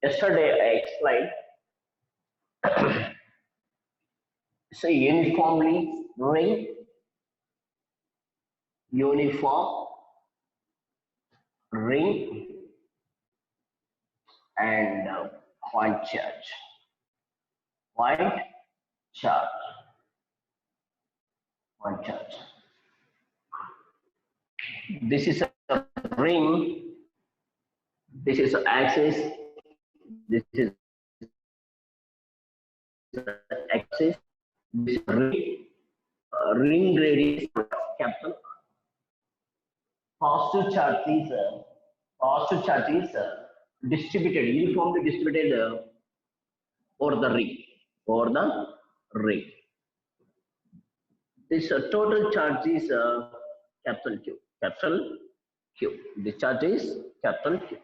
Yesterday I explained. So uniformly ring, uniform ring, and point charge. Point charge. Point charge. This is a ring. This is an axis. This is axis. This is ring radius capital. Positive charge is distributed, uniformly distributed over the ring. This total charge is capital Q. The charge is capital Q.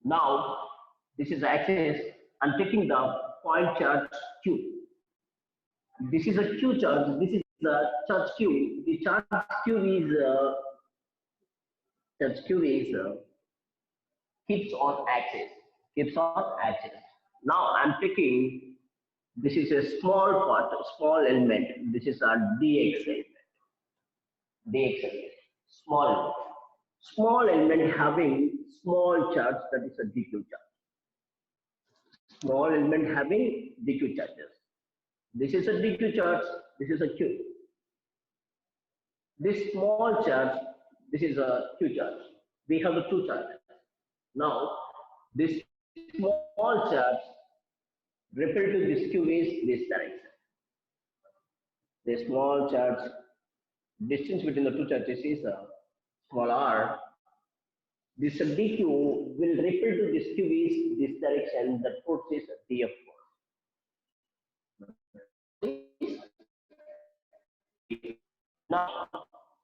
Now this is axis. I'm taking the point charge Q. This is a Q charge. This is the charge Q. The charge Q is keeps on axis. Now I'm taking, this is a small part, small element. This is a dx element. Small element having small charge, that is a dq charge. Small element having dq charges. This is a dq charge. This is a q. This small charge, this is a q charge. We have the two charges. Now this small charge repel to this q is this direction. The small charge distance between the two charges is small r. This dq will repel to this q is this direction. The force is df force. Now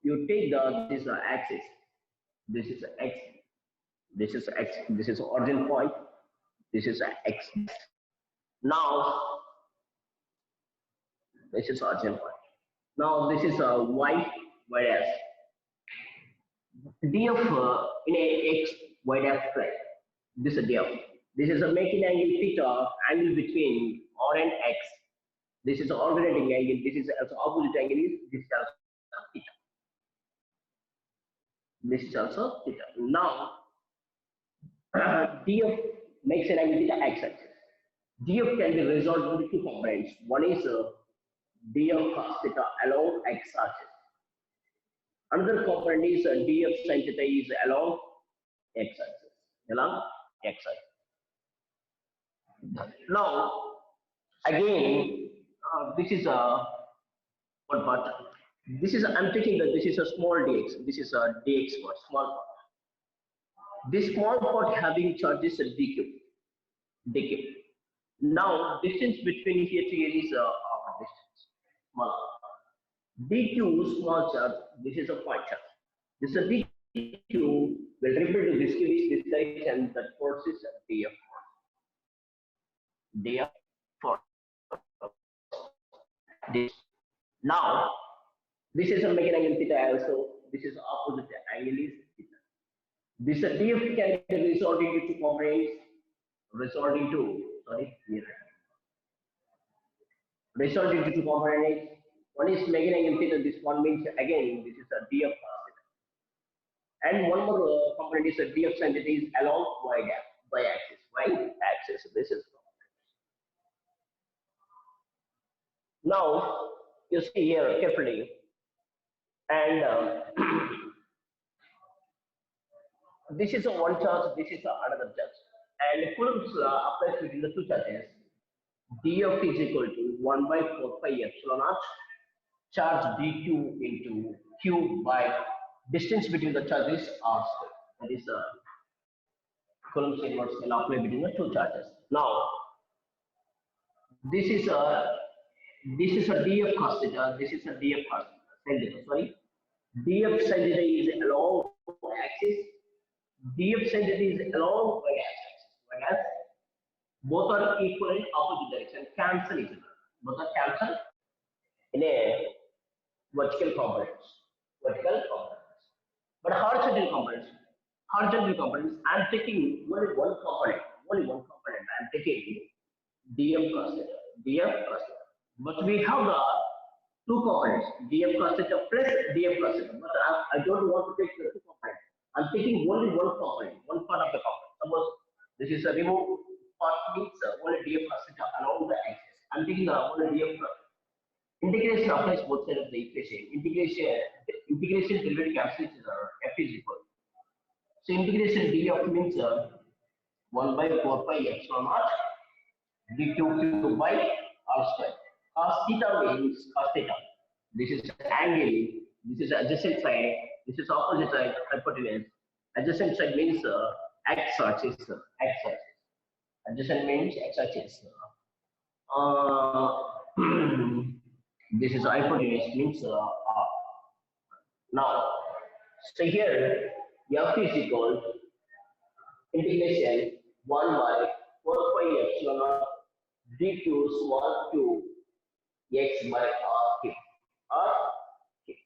you take this axis. This is x. This is x. This is origin point. This is x. Now this is origin point. Now this is y dash. df in a x y dash plane. This is df. This is a making angle theta, angle between r and x. This is alternating angle. This is also opposite angle. This is also theta. This is also theta. Now df makes an angle theta x-axis. df can be resolved into two components. One is df cos theta along x-axis. Another component is df sin theta is along x-axis. Now again, this is one part. This is, I'm taking that this is a small dx. This is a dx part, small part. This small part having charges dq. Now distance between here to here is our distance, small r. dq small charge. This is a point charge. This is a dq will repel to this q is this direction. That force is df force. This. Now this is a making angle theta also. This is opposite angle is theta. This df can be resolved into two components. Resolved into two components. One is making angle theta. This one means again this is a df cos theta. And one more component is a df sin theta is along y axis. This is. Now you see here carefully, and this is a one charge, this is another charge, and Coulomb's applies between the two charges. df is equal to 1 by 4 pi epsilon naught charge dq into q by distance between the charges r square. That is Coulomb's inverse will apply between the two charges. Now this is a df cos theta. This is a df cos sin theta. Sorry, df sin theta is along axis. df sin theta is along y axis. Whereas both are equal in opposite direction. Cancel each other. Both are cancelled in a vertical components. But horizontal components. I'm taking only one component. only one component. I am taking df cos theta, df cos theta. But we have the two components, df cos theta plus df cos theta. But I don't want to take the two components. I'm taking only one component, one part of the component. Suppose this is a removed part means only df cos theta along the axis. I'm taking the only df cos theta. Integration applies both sides of the equation. Integration derivative cancels f is equal. So integration df means 1 by 4 pi epsilon naught d q by r square. Cos theta means cos theta. This is angle. This is adjacent side. This is opposite side hypotenuse. Adjacent side means x axis. X axis. Adjacent means x axis. This is hypotenuse means now. So here f is equal integration 1 by 4 pi epsilon naught dq small q x by r cube. R cube.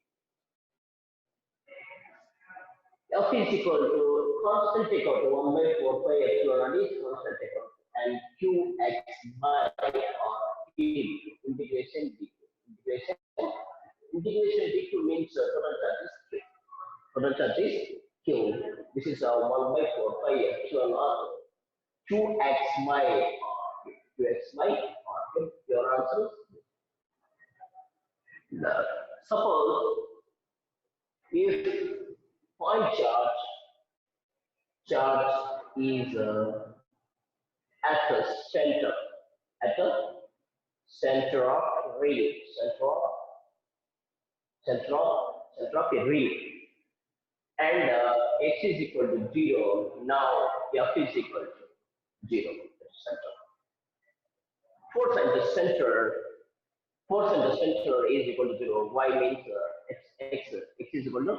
F is equal to constant takeout 1 by 4 pi epsilon naught is constant takeout and qx by r cube integration dq. Integration dq means total charge is q. Total charge is q. This is 1 by 4 pi epsilon naught qx by r cube. Qx by r cube. Your answer is suppose if point charge is at the center of relay, center of a relay, and x is equal to 0. Now f is equal to 0. Center. Force at the center is equal to 0. Y means x is equal to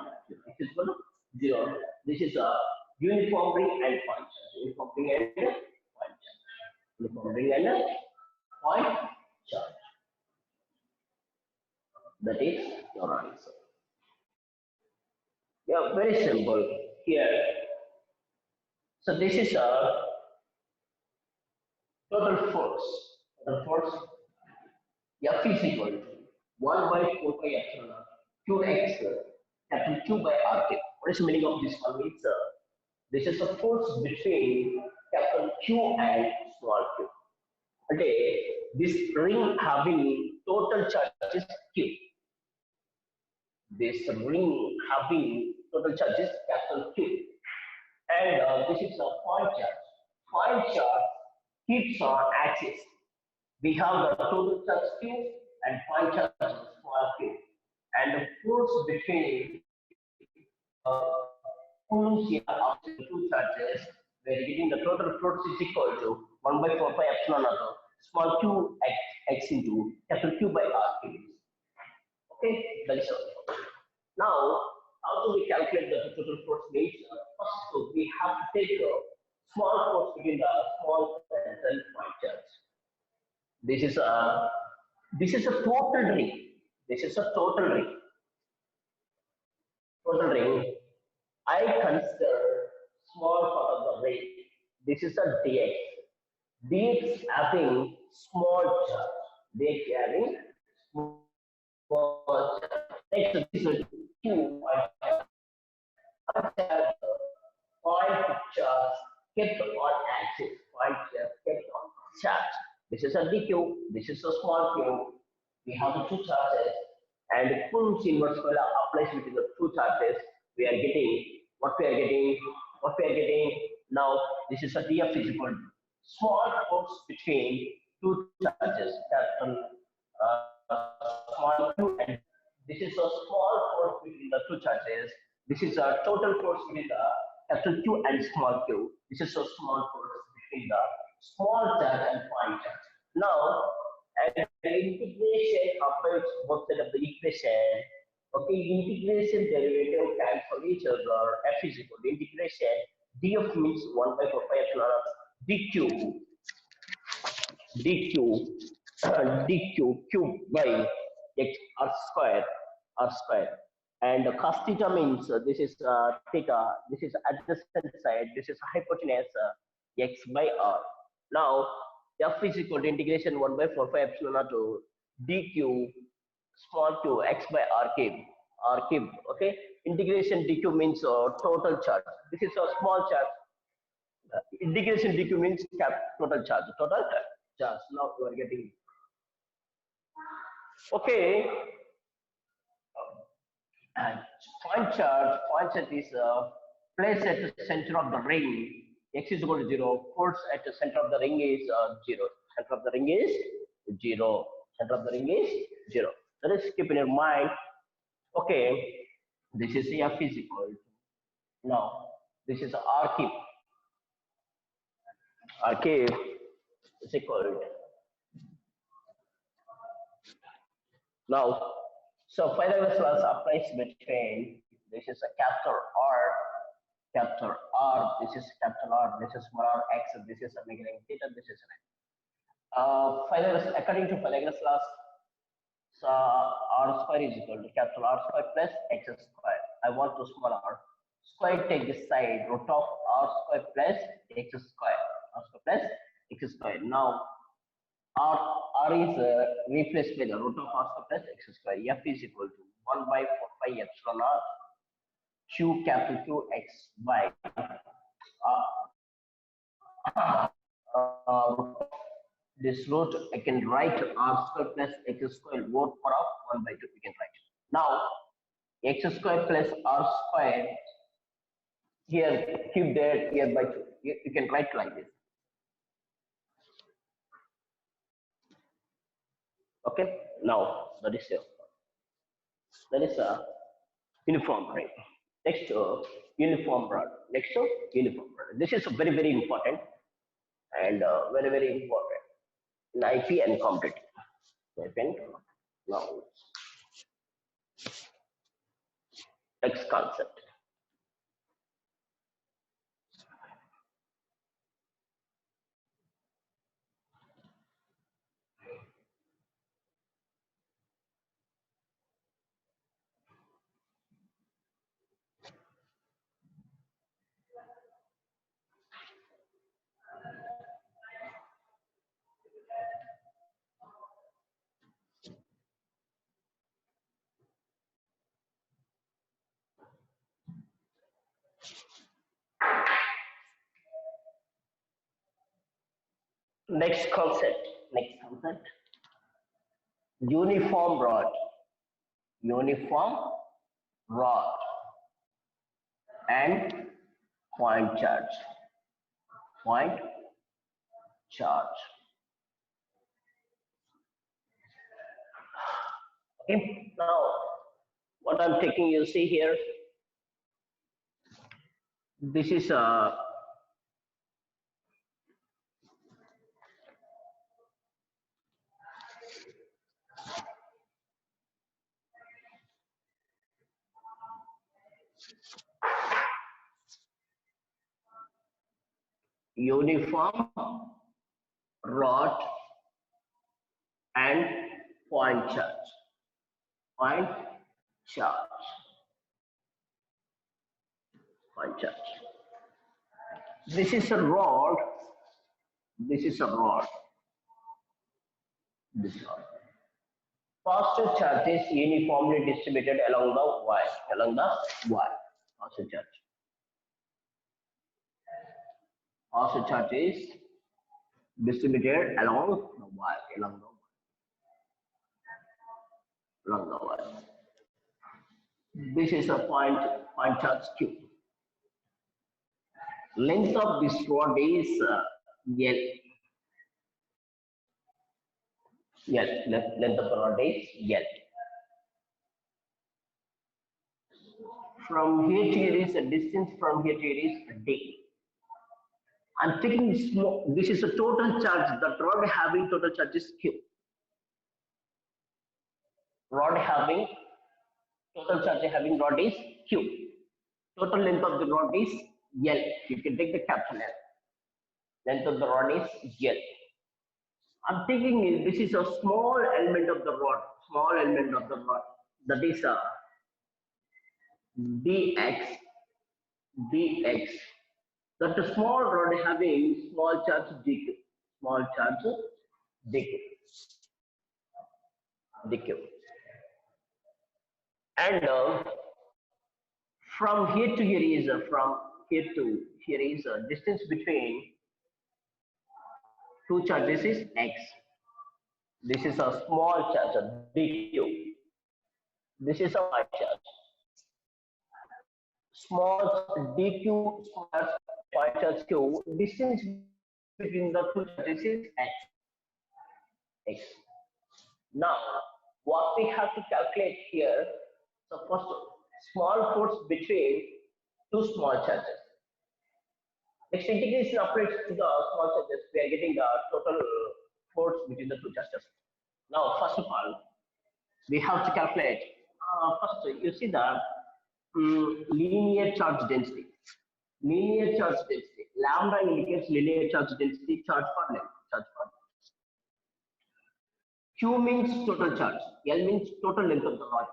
0. This is a uniform ring and point charge. Uniform ring and point charge. Uniform ring and point charge. That is your answer. Yeah, very simple here. So this is a total force. Total force F is equal to 1 by 4 pi epsilon naught qx capital Q by r cube. What is the meaning of this one? Means this is a force between capital Q and small q. Okay, this ring having total charge is Q. This ring having total charge is capital Q. And this is a point charge. Point charge keeps on axis. We have the total charge Q and point charge small q. And the force between Coulomb's of the two charges, we are getting the total force is equal to 1 by 4 pi epsilon naught small q x into capital Q by r cube. Okay, that is all. Now, how do we calculate the total force means? First, we have to take the small force between the small and point charge. This is a total ring. This is a total ring. Total ring. I consider small part of the ring. This is a dx. Dx having small charge. Dx having small charge. Next, this is Q point charge kept on axis. Point charge kept on charge. This is a dq. This is a small q. We have the two charges, and Coulomb's inverse formula applies between the two charges. We are getting what we are getting now. This is a df is equal to small force between two charges. Small q, and this is a small force between the two charges. This is a total force between the capital Q and small q. This is a small force between the small charge and point charge. Now, an integration applies both sides of the equation. Okay, integration derivative cancel each other. F is equal to integration df means 1 by 4 pi epsilon dq cube by x r square, and cos theta means this is theta, this is adjacent side, this is hypotenuse, x by r. Now f is equal to integration 1 by 4 pi epsilon naught to dq small q x by r cube. R cube. Okay. Integration dq means total charge. This is a small charge. Integration dq means total charge. Total charge. Now you are getting. Okay. And point charge is placed at the center of the ring. X is equal to 0. Force at the center of the ring is 0. Center of the ring is 0. Center of the ring is 0. That is keep in your mind. Okay, this is F is equal to. Now, this is R cube. R cube is equal to. Now, so Pythagoras law applies between this is a capital R, this is capital R, this is small r, x, this is a negative theta, this is an Pythagoras, according to Pythagoras laws, so r square is equal to capital R square plus x square. I want to small r. Square take this side, root of r square plus x square. R square plus x square. Now, R is replaced by the root of r square plus x square. F is equal to 1 by 4 pi epsilon r q capital Q x by this root I can write r square plus x square whole power of 1 by 2 we can write. Now x square plus r square here cube there here by 2 you can write like this. Okay, now that is a uniform ring. Next uniform rod. Next uniform rod. This is very very important and very very important in IP and competitive. Now next concept. Next concept. Uniform rod. Uniform rod and point charge. Point charge. Okay. Now, what I'm taking, you see here. This is a uniform rod and point charge. Point charge. Point charge. This is a rod. This is a rod. This rod. Positive charge is uniformly distributed along the Y. Along the Y. Positive charge. Positive charge is distributed along the Y. Along the Y. This is a point charge Q. Length of this rod is L. Length of the rod is L. From here to here is a distance from here to here is D. I'm taking small, this is a total charge. The rod having total charge is Q. Rod having total charge having rod is Q. Total length of the rod is L. You can take the capital L. Length of the rod is L. I'm thinking this is a small element of the rod. Small element of the rod. That is a dx That the small rod having small charge dq, small charge dq, dq, and from here to here is from here to here is distance between two charges is x. This is a small charge dq. This is a white charge. Small dq small white charge q. Distance between the two charges is x. X. Now, what we have to calculate here, so first, small force between two small charges. Next, integration applies to the small charges. We are getting the total force between the two charges. Now, first of all, we have to calculate. First, you see the linear charge density. Linear charge density. Lambda indicates linear charge density, charge per length. Charge per length. Q means total charge. L means total length of the rod.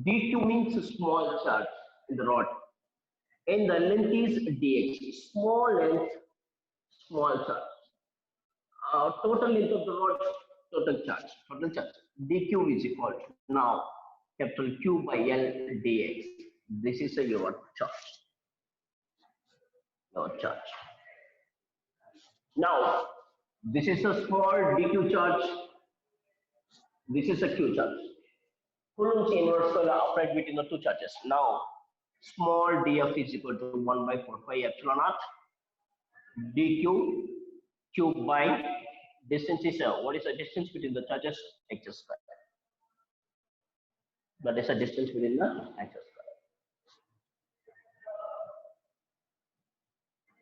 dq means small charge in the rod. And the length is dx. Small length, small charge. Total length of the rod, total charge. Total charge. dq is equal to now capital Q by L dx. This is your charge. Your charge. Now, this is a small dq charge. This is a Q charge. Coulomb's inverse will operate between the two charges. Now, small df is equal to 1 by 4 pi epsilon naught dq cube by distance is what is the distance between the charges? X square. That is the distance between the x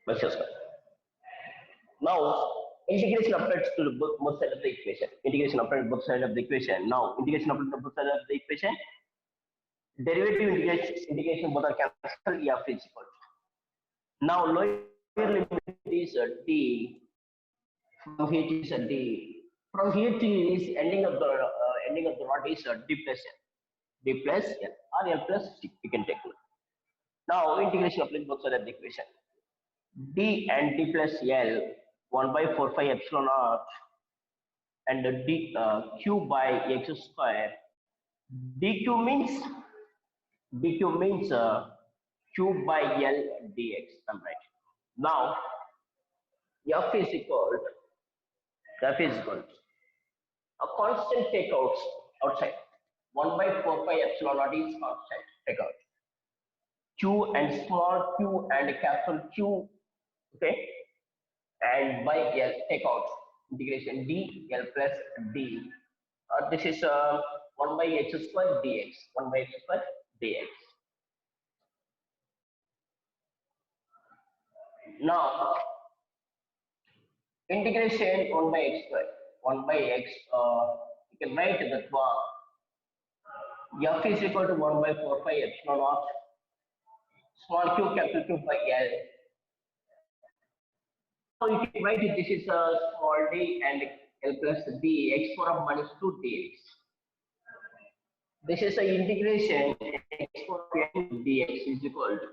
square. X square. Now, integration applies to both sides of the equation. Integration applies to both sides of the equation. Now, integration applies to both sides of the equation. Derivative integration both are cancelled. F is equal to. Now, lower limit is d. From here to is d. From here to is ending of the rod is d plus l. D plus l or l plus d. You can take it. Now, integration applies both sides of the equation. D and d plus l 1 by 4 pi epsilon naught and d q by x square. dq means q by l dx. I'm right. Now f is equal to a constant takeouts outside. 1 by 4 pi epsilon naught is constant takeout. Q and small q and capital Q. Okay. And by L take out integration d L plus d. This is 1 by x square dx. 1 by x square dx. Now integration 1 by x square. 1 by x. You can write that one. F is equal to 1 by 4 pi epsilon naught. Small q capital Q by L. So you can write it, this is a small d and L plus d, x power of minus 2 dx. This is a integration x power of n dx is equal to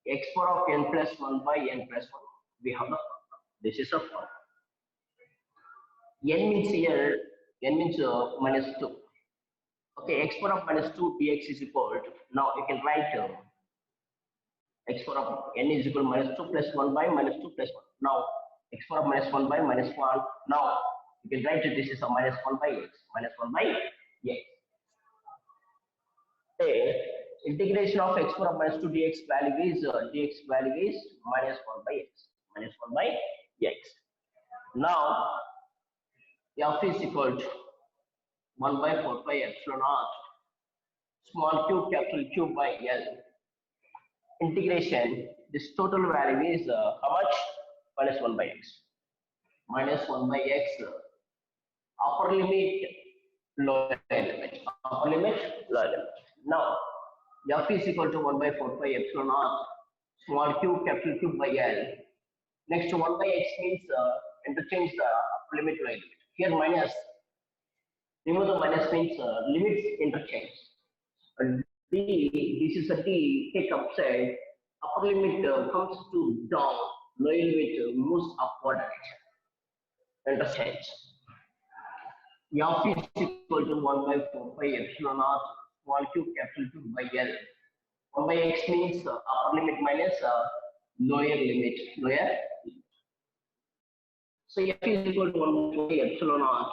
x power of n plus 1 by n plus 1. We have the formula. This is a formula. N means here, n means minus 2. Okay, x power of minus 2 dx is equal to, now you can write x power of n is equal to minus 2 plus 1 by minus 2 plus 1. Now, x power of minus 1 by minus 1. Now, you can write it, this is a minus 1 by x. Minus 1 by x. Okay. Integration of x power of minus 2 dx value is minus 1 by x. Minus 1 by x. Now, f is equal to 1 by 4 pi epsilon naught. Small q capital Q by L. Integration, this total value is how much? Minus 1 by x. Minus 1 by x. Upper limit, lower limit. Upper limit, lower limit. Now, f is equal to 1 by 4 pi epsilon naught. Small q capital Q by L. Next 1 by x means interchange the upper limit, lower limit. Here minus. Remove the minus means limits interchange. D, this is a D, take upside. upper limit comes to down, lower limit moves upward direction. Interchange. F is equal to 1 by 4 pi epsilon naught small q capital 2 by L. 1 by x means upper limit minus lower limit. So F is equal to 1 by 4 pi epsilon naught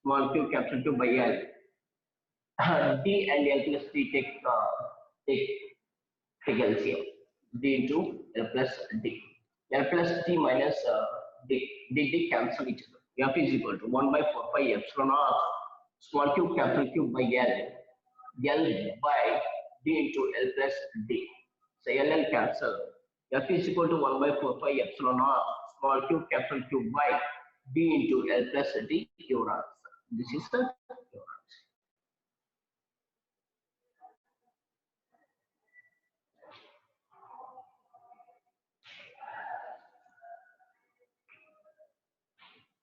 small q capital 2 by L. D and L plus D take LCM. D into L plus D. L plus D minus D cancel each other. F is equal to 1 by 4 pi epsilon naught small q capital Q by L by D into L plus D. So L cancel. F is equal to 1 by 4 pi epsilon naught small q capital Q by D into L plus D. Your answer. This is the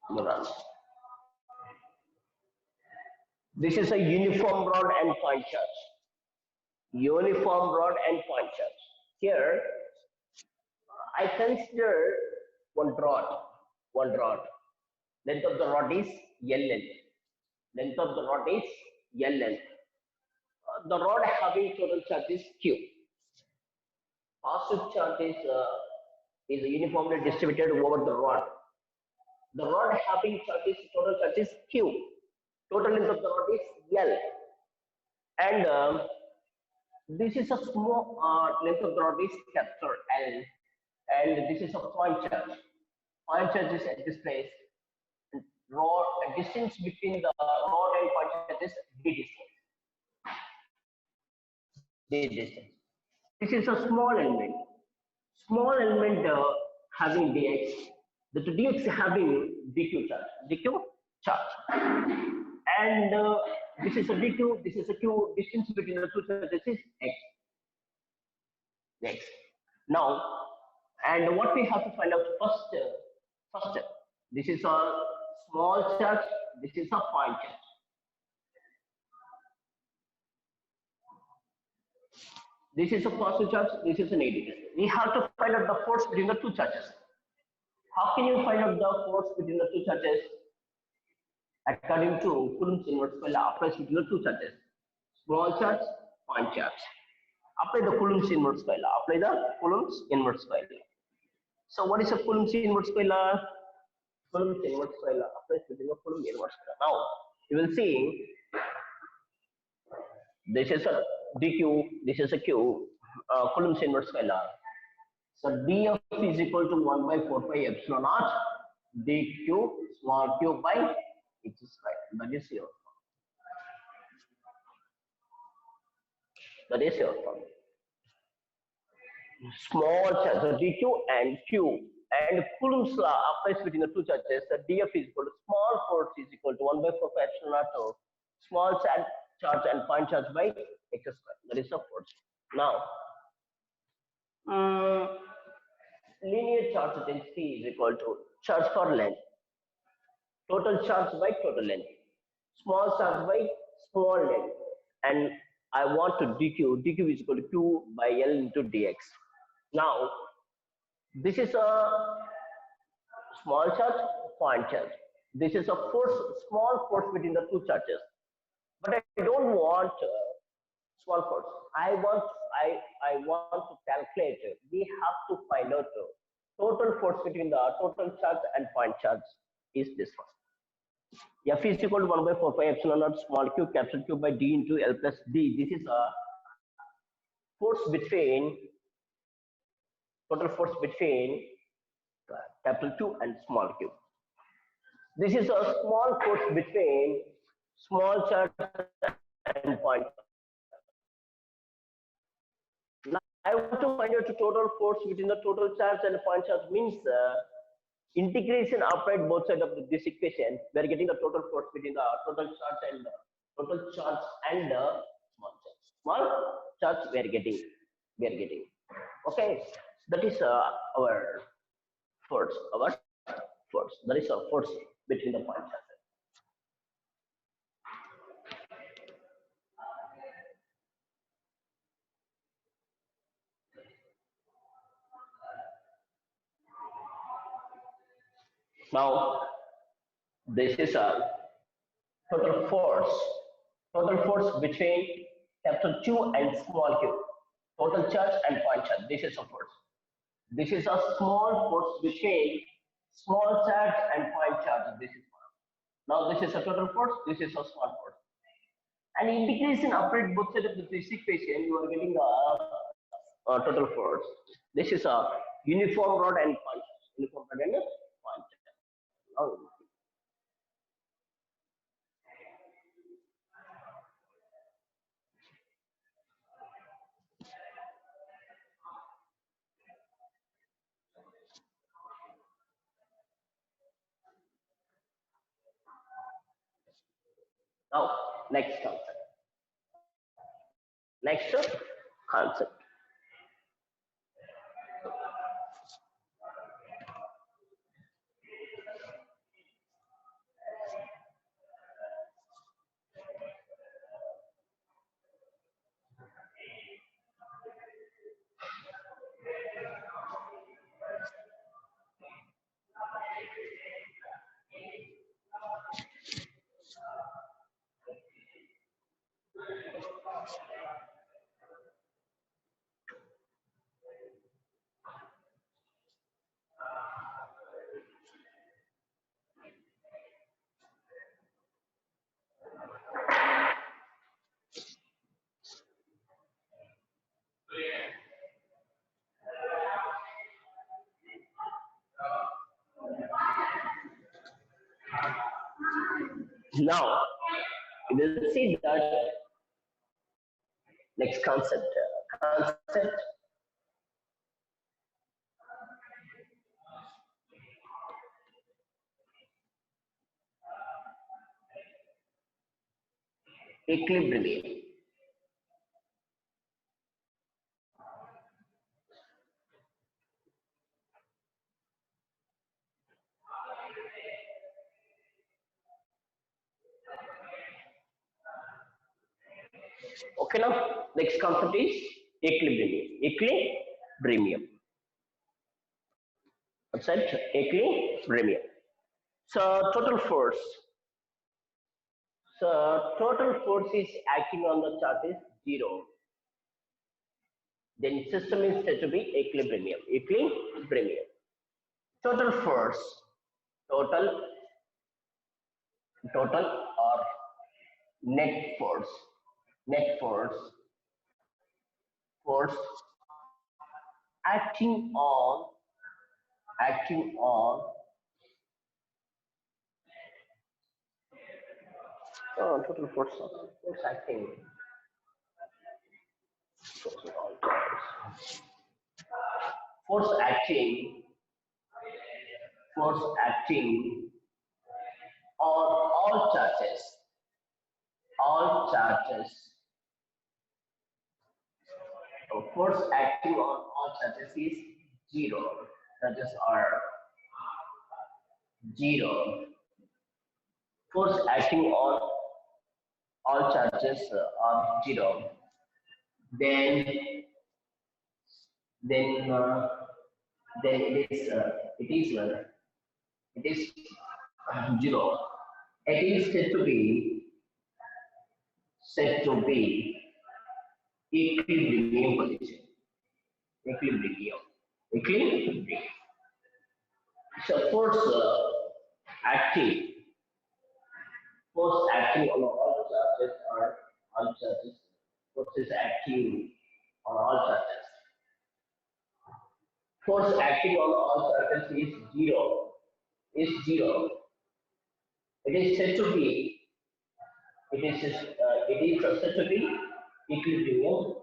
your answer. This is a uniform rod and point charge. Uniform rod and point charge. Here, I consider one rod. Length of the rod is L. Length of the rod is L. The rod having total charge is Q. Positive charge is uniformly distributed over the rod. The rod having total charge is Q. Total length of the rod is L. And this is a small length of the rod is capital L. And this is a point charge. Point charge is at this place. Rod distance between the rod and point charge is d distance. This is a small element. Small element having dx. The dx having dq charge. And this is a dq. This is a q. Distance between the two charges is x. Now, and what we have to find out first, this is a small charge, this is a point charge. This is a positive charge, this is a negative charge. We have to find out the force between the two charges. How can you find out the force between the two charges? According to Coulomb's inverse law applies between the two charges. Small charge, point charge. Apply the Coulomb's inverse law. So what is a Coulomb's inverse law? Coulomb's inverse law applies between the Coulomb inverse law. Now you will see this is a dq, this is a q, Coulomb's inverse law. So df is equal to 1 by 4 pi epsilon naught dq small q by h square. That is your form. Small charge, so dq and q, and Coulomb's law applies between the two charges. The df is equal to small force is equal to 1 by 4 pi epsilon naught small charge and point charge by h square. That is the force. Now, linear charge density is equal to charge per length. Total charge by total length. Small charge by small length. And I want to dq. dq is equal to q by L into dx. Now, this is a small charge, point charge. This is a small force between the two charges. But I don't want small force. I want to calculate. We have to find out total force between the total charge and point charge is this one. F is equal to 1 by 4 pi epsilon naught small q capital Q by D into L plus D. This is a total force between capital Q and small q. This is a small force between small charge and point. Now I want to find out the total force between the total charge and point charge means integration upright both sides of this equation. We are getting the total force between the total charge and small charge. Small charge we are getting. Okay, that is our force. That is our force between the point charge. Now this is a total force. Total force between capital Q and small q. Total charge and point charge. This is a force. This is a small force between small charge and point charge. This is one. Now this is a total force. This is a small force. And integration operate both sides of this equation. You are getting a total force. This is a uniform rod and point charge. Uniform rod and point charge. Now next concept. Next concept. Now we will see that next concept. Concept equilibrium. Okay, now next concept is equilibrium. Equilibrium. What's that? Equilibrium. So total force. So total force is acting on the chart is 0. Then system is said to be equilibrium. Equilibrium. Total force. Total or net force. Net force. Force acting on total force acting force acting on all charges force acting on all charges is 0. Charges are 0. Force acting on all charges are 0. Then it is 0. It is said to be equilibrium position. Equilibrium. So force acting on all charges are all charges. Forces acting on all charges. Force acting on all charges is 0. It is said to be. It is said to be equilibrium.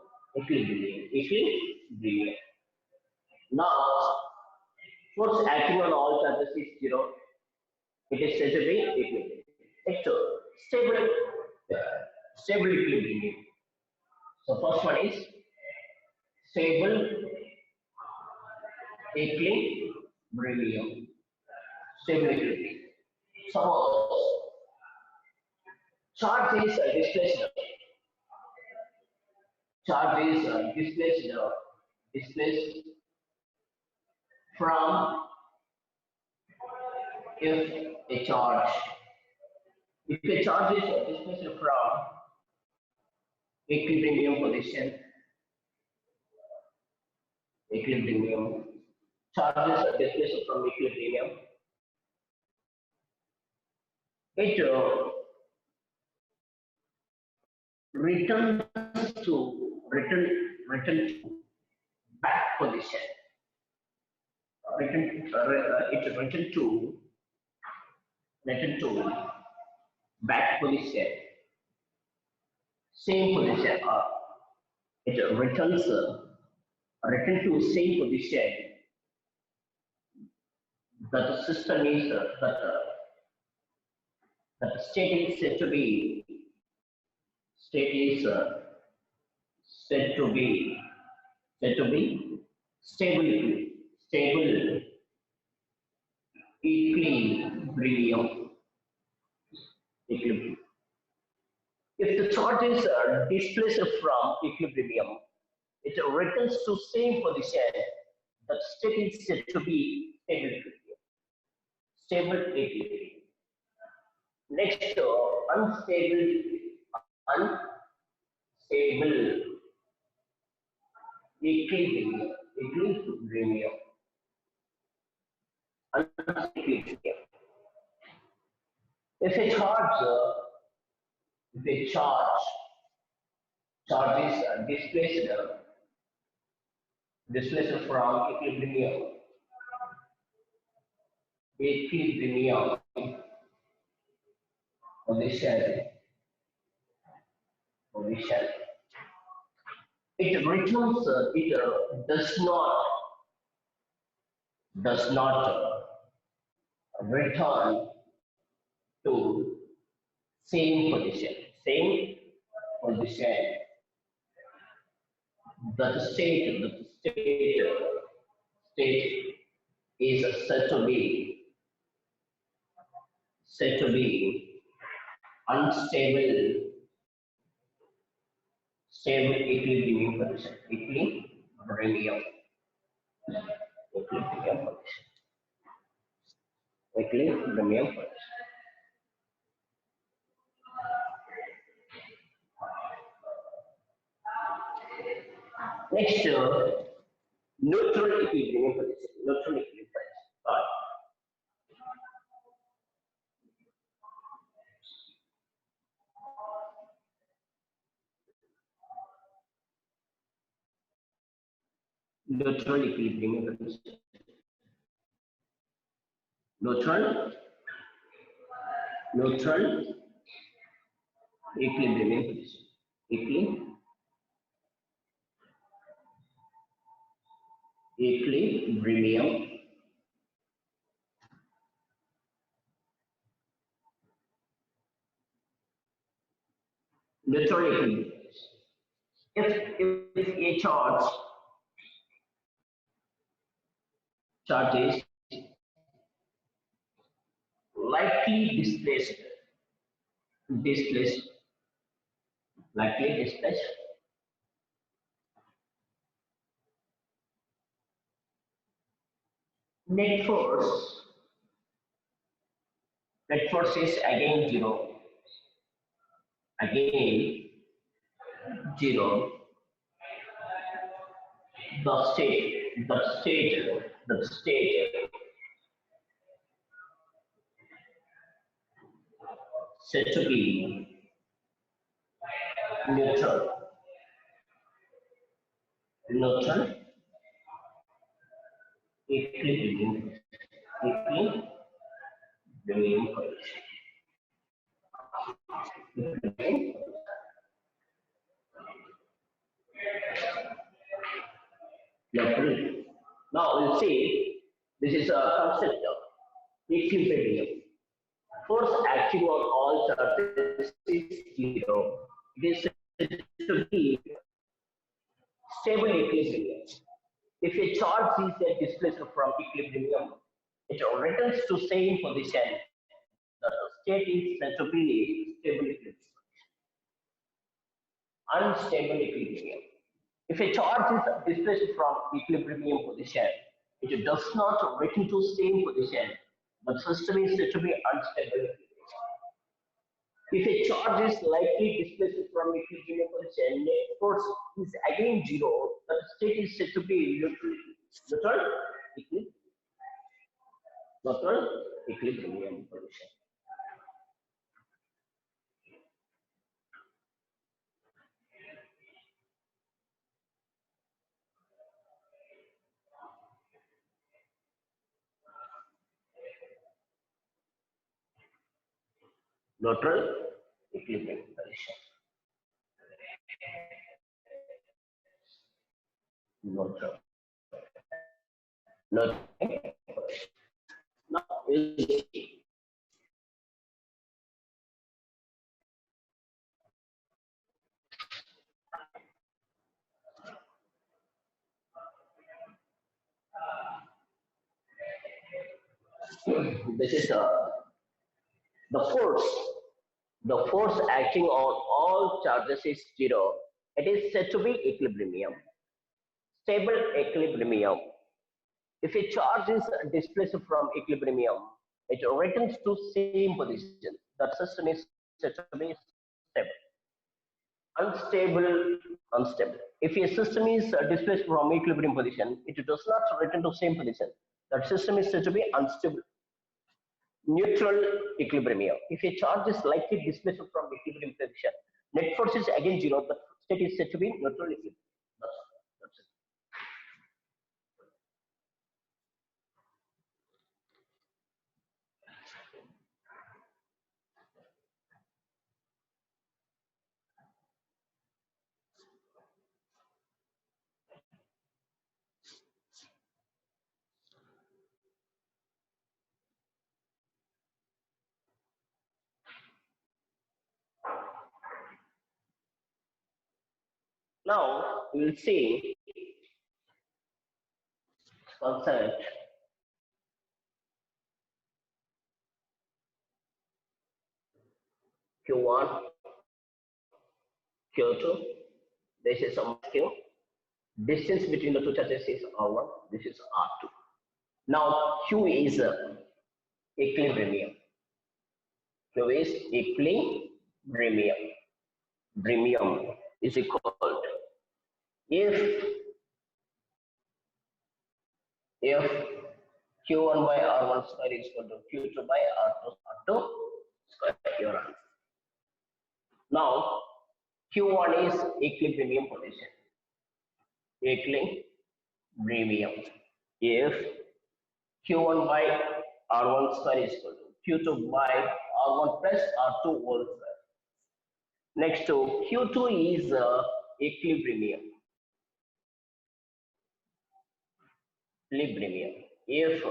Now, force acting on all charges is 0. It is said to be equilibrium. Next, stable equilibrium. So first one is stable equilibrium. Suppose charge is displaced. Displaced from if a charge is displaced from equilibrium position, charges are displaced from equilibrium, it returns to return to back position. It return to back position, same position, it return to same position that the system is that the state is said to be said to be stable equilibrium. If the charge is displaced from equilibrium, it returns to same position. The state is said to be stable equilibrium. Stable equilibrium. Next, unstable equilibrium. Unstable equilibrium. If a charge is displaced from equilibrium position, it returns, it does not return to same position. The state is said to be unstable equilibrium position. Equilibrium position. Next, neutral equilibrium position. Neutral equilibrium position. Neutral equilibrium position. Equilibrium. Neutral equilibrium. If a charge is likely displaced, net force is again zero. The state said to be neutral equilibrium position. Now we'll see, this is a concept of equilibrium. Force acting on all charges is zero. It is said to be stable equilibrium. If a charge is displaced from equilibrium, it returns to same position. The state is said to be stable equilibrium. Unstable equilibrium. If a charge is displaced from equilibrium position, it does not return to same position. The system is said to be unstable. If a charge is slightly displaced from equilibrium position, net force is again zero. The state is said to be neutral equilibrium position. Neutral equilibrium position. Neutral. Neutral. Now we'll see. This is the force. The force acting on all charges is zero. It is said to be equilibrium. Stable equilibrium. If a charge is displaced from equilibrium, it returns to same position. That system is said to be stable. Unstable. If a system is displaced from equilibrium position, it does not return to same position. That system is said to be unstable. Neutral equilibrium. If a charge is slightly displaced from equilibrium position, net force is again zero. The state is said to be neutral equilibrium. That's it. Now we will see concept Q1, Q2. This is some Q. Distance between the two charges is R1. This is R2. Now Q is equilibrium. Q is equilibrium. Premium is equal if Q1 by R1 square is equal to Q2 by R2 square. Your answer. Now Q1 is equilibrium position. Equilibrium. If Q1 by R1 square is equal to Q2 by R1 plus R2 whole square. Next to Q2 is equilibrium. If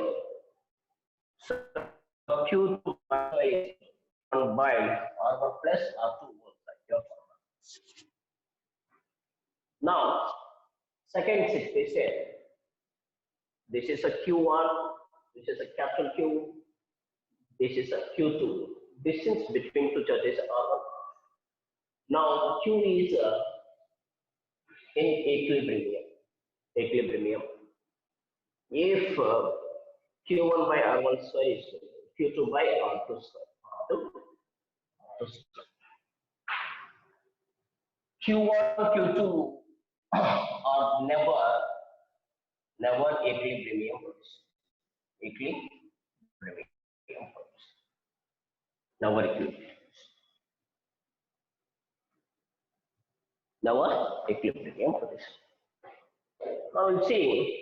Q2 is 1 by R1 plus R2 whole square. Now, second situation. This is a Q1, this is a capital Q, this is a Q2. Distance between two charges are 1. Now Q is in equilibrium. If Q1 by R1 square is Q2 by R2 square. Q1, Q2 are never equilibrium position. Equilibrium position. Never equilibrium. Never equilibrium position. Now we'll see.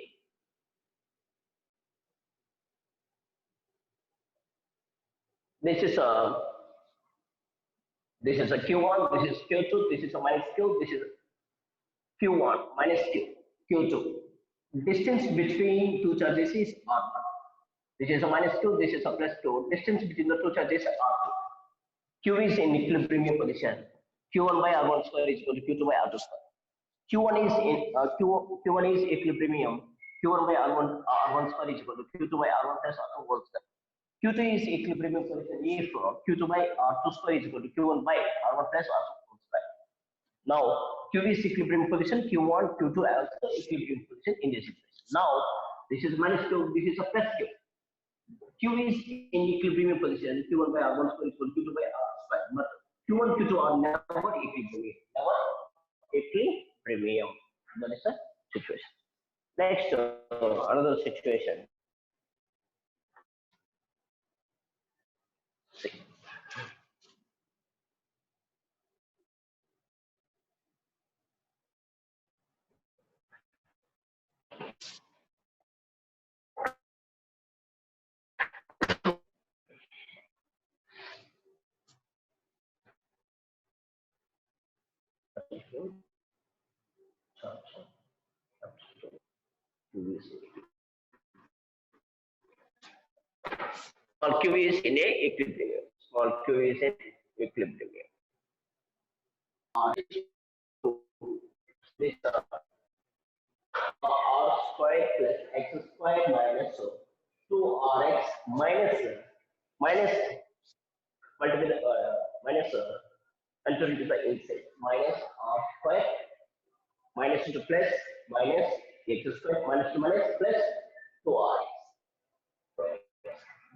This is a Q1, this is Q2, this is a minus Q, this is Q1 minus Q2. Distance between two charges is R1. This is a minus Q, this is a plus Q. Distance between the two charges are R2. Q is in equilibrium position. Q1 by R1 square is equal to Q2 by R2 square. Q1 is in Q1 is equilibrium. Q1 by R1 square is equal to Q2 by R1 plus R2 whole square. Q2 is equilibrium position if Q2 by R2 square is equal to Q1 by R1 plus R2 whole square. Now Q is equilibrium position, Q1, Q2 also equilibrium position in this equation. Now this is minus Q, this is a plus Q. Q is in equilibrium position. Q1 by R1 square equal to Q2 by R square. But Q1, Q2 are never equilibrium. Never equilibrium. That is the situation. Next, another situation. See. Small q is in a equilibrium. Small q is in equilibrium. This r squared plus x squared minus 2rx minus multiple minus enter into the inside minus r squared minus into plus minus x squared minus 2 minus plus 2rx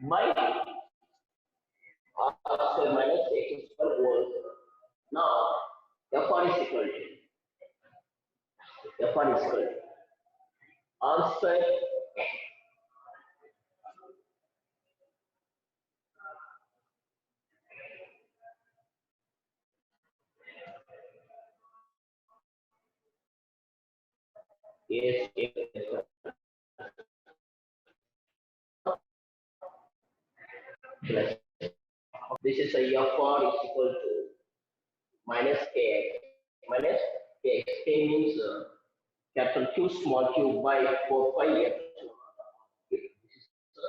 by r square minus x square whole. Now f1 is equal to r square is plus this is a f1 is equal to minus kx minus kx. K means capital Q small q by 4 pi epsilon. This is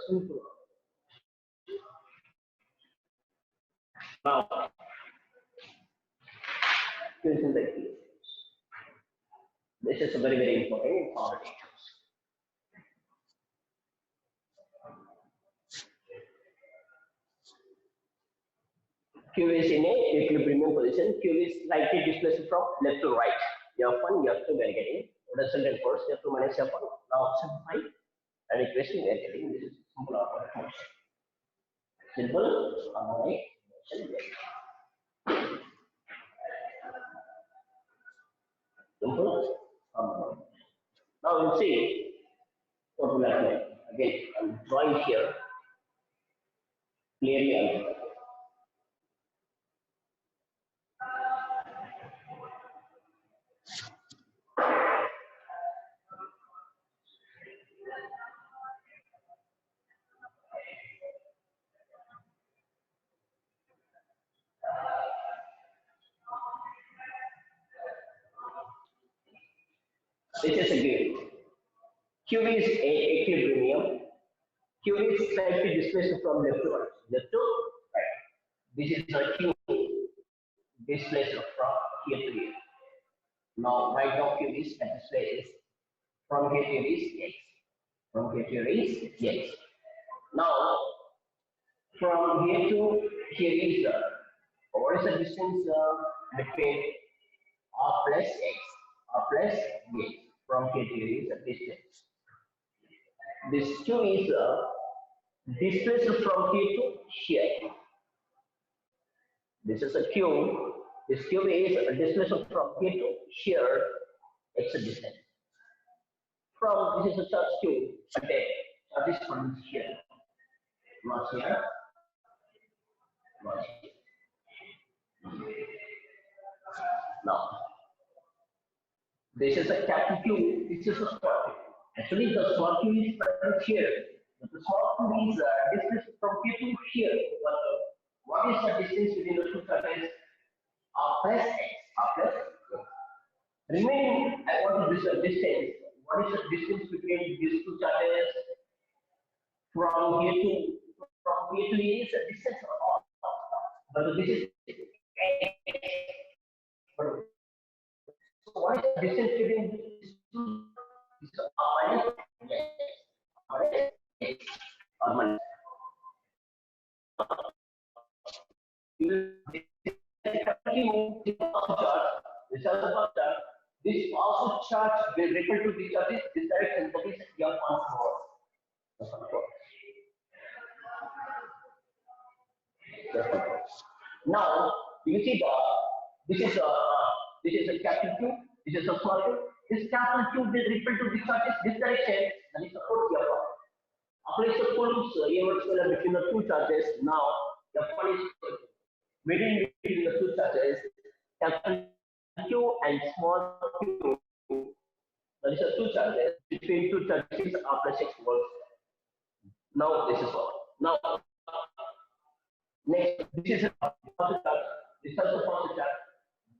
simple. Now, this is the key. This is a very important information. Q is in a equilibrium position. Q is slightly displaced from left to right. F1, F2 we are getting. Resultant force F2 minus F1. Now simplify and equation we are getting. This is simple harmonic motion. Simple harmonic motion. Simple harmonic motion. Now we'll see what we are doing. Again, I'm drawing here clearly. This is a game. Q is a equilibrium. Q is slightly displaced from left to right. Left to right. This is a Q displaced from here to here. Now, right now Q is displaced from here to here is X. From here to here is X. Now, from here to here is what is the distance between R plus X? R plus X. From here to here is the distance. This Q is displaced from here to here. This is a Q. This Q is displaced from here to here. It's a distance. From this is a charge Q. Okay, charge is from here. Not here. Not here. Now, this is a capital Q. This is a small Q. Actually, the small q is present here. But the small q is displaced from here to here. But what is the distance between the two surfaces? R plus X. R plus X. Remaining, what is this distance? What is the distance between these two charges? From here to here is a distance of R. But this is X. So what is the distance between these two? This is R minus X. R minus X. R minus. This positive charge will refer to the charge this direction, that is your control. Just like that. Now, you see this is a capital Q, this is a small q. This capital Q will repel to discharges this direction, that is suppose F1. Apply the Coulomb's universal between the two charges. Now, F1 is median between the two charges, capital Q and small q. That is the two charges between two charges are plus 6 volts. Now, this is all. Now, next, this is a positive charge. This is also positive charge.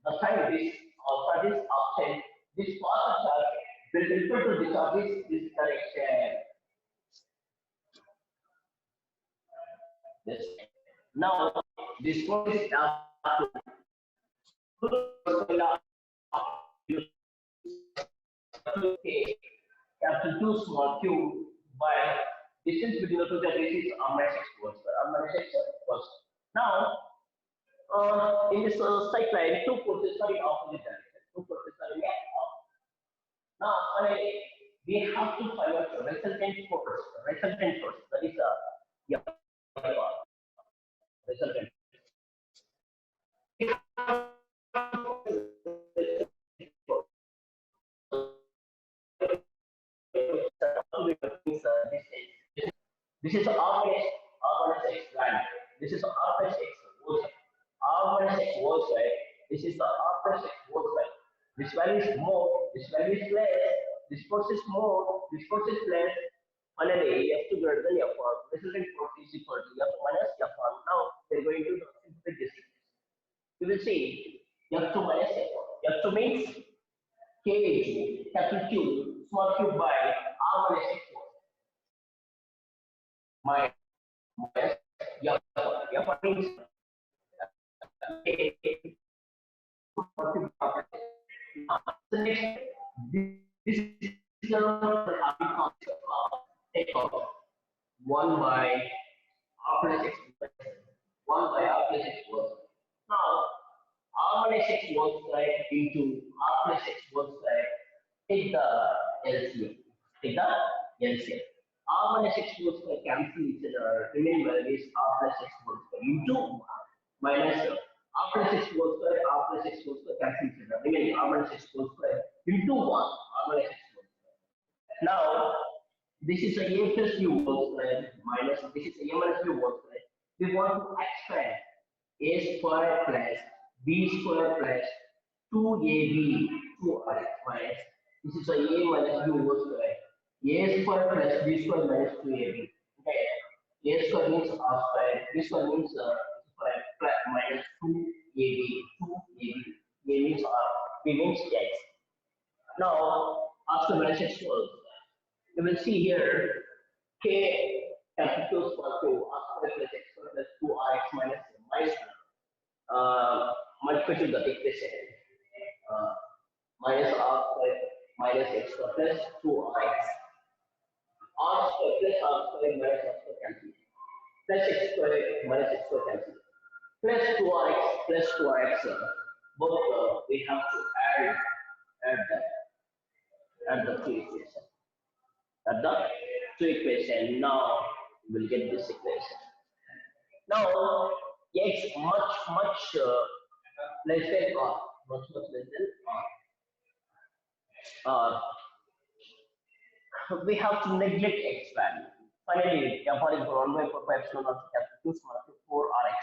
The sign this charge is absent. This positive charge will repel to the charges this direction. This. Now, this one is capital 2 small q by distance between the two charges is minus 6 volts. Minus 6 volts. Now, in this cyclone, two forces are in opposite direction. Two forces are in opposite. Now, finally, we have to find out the resultant force. Resultant force. That is resultant. This is R minus X value. This is R plus X whole side. R minus X whole side. This is the R plus X whole side. This value is more. This value is less. This force is more. This force is less. Finally, F2 greater than F1. Resultant force is equal to F minus F1. Now we're going to simplify this. You will see F2 minus F1. F2 means K into capital Q small q by R minus X1. Minus F1. F1 means the next this is take off 1 by R plus X 1 by R plus X was. Now R minus X was side into R plus X was side. Take the LCM. Take the LCM. R minus X was side cancel each other. Remaining value is R plus X was side into minus R plus X was side. R plus X was side cancel each other. Remaining R minus X was side into 1 R minus X was side. Now this is a A plus U whole square minus this is a minus U whole square. We want to expand A square plus B square plus 2AB 2R minus this is a A minus U whole square. A square plus B square minus 2AB. Okay. A square means R square. B square means square plus minus 2AB. 2AB. A means R. B means X. Now after minus X whole you will see here K capital small q r square plus X square plus 2rx minus multiply to the equation minus R square minus X square plus 2rx R square plus R square minus R square cancel plus X square minus X square cancel plus 2rx both we have to add the two equations. At the two equation. Now we will get this equation. Now X much less than R. Much less than R. We have to neglect X value. Finally, F1 is 1 by 4 pi epsilon naught capital 2 small q 4 Rx.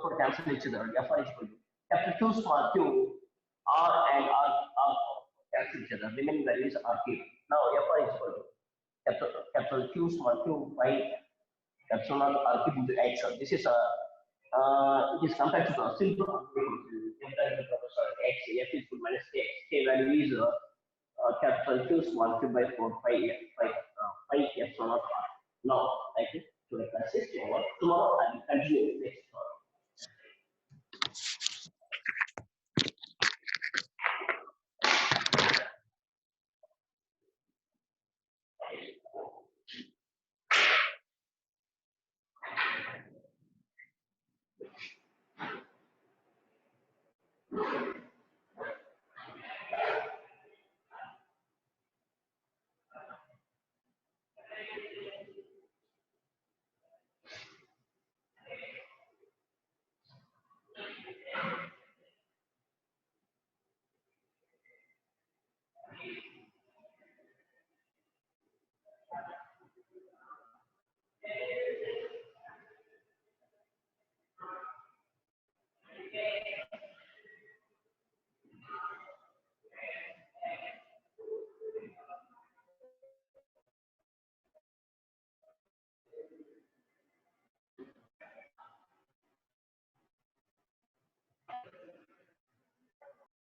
For cancel each other. F1 is equal to capital 2 small q R and R cancel each other. Remaining values are kept. Now F1 is equal to capital Q small q by epsilon naught R cube into X. This is it is compared to the simple X. F is equal minus X. K value is capital Q small q by 4 pi epsilon naught R. Now, thank you to the class. Tomorrow I will continue with next one.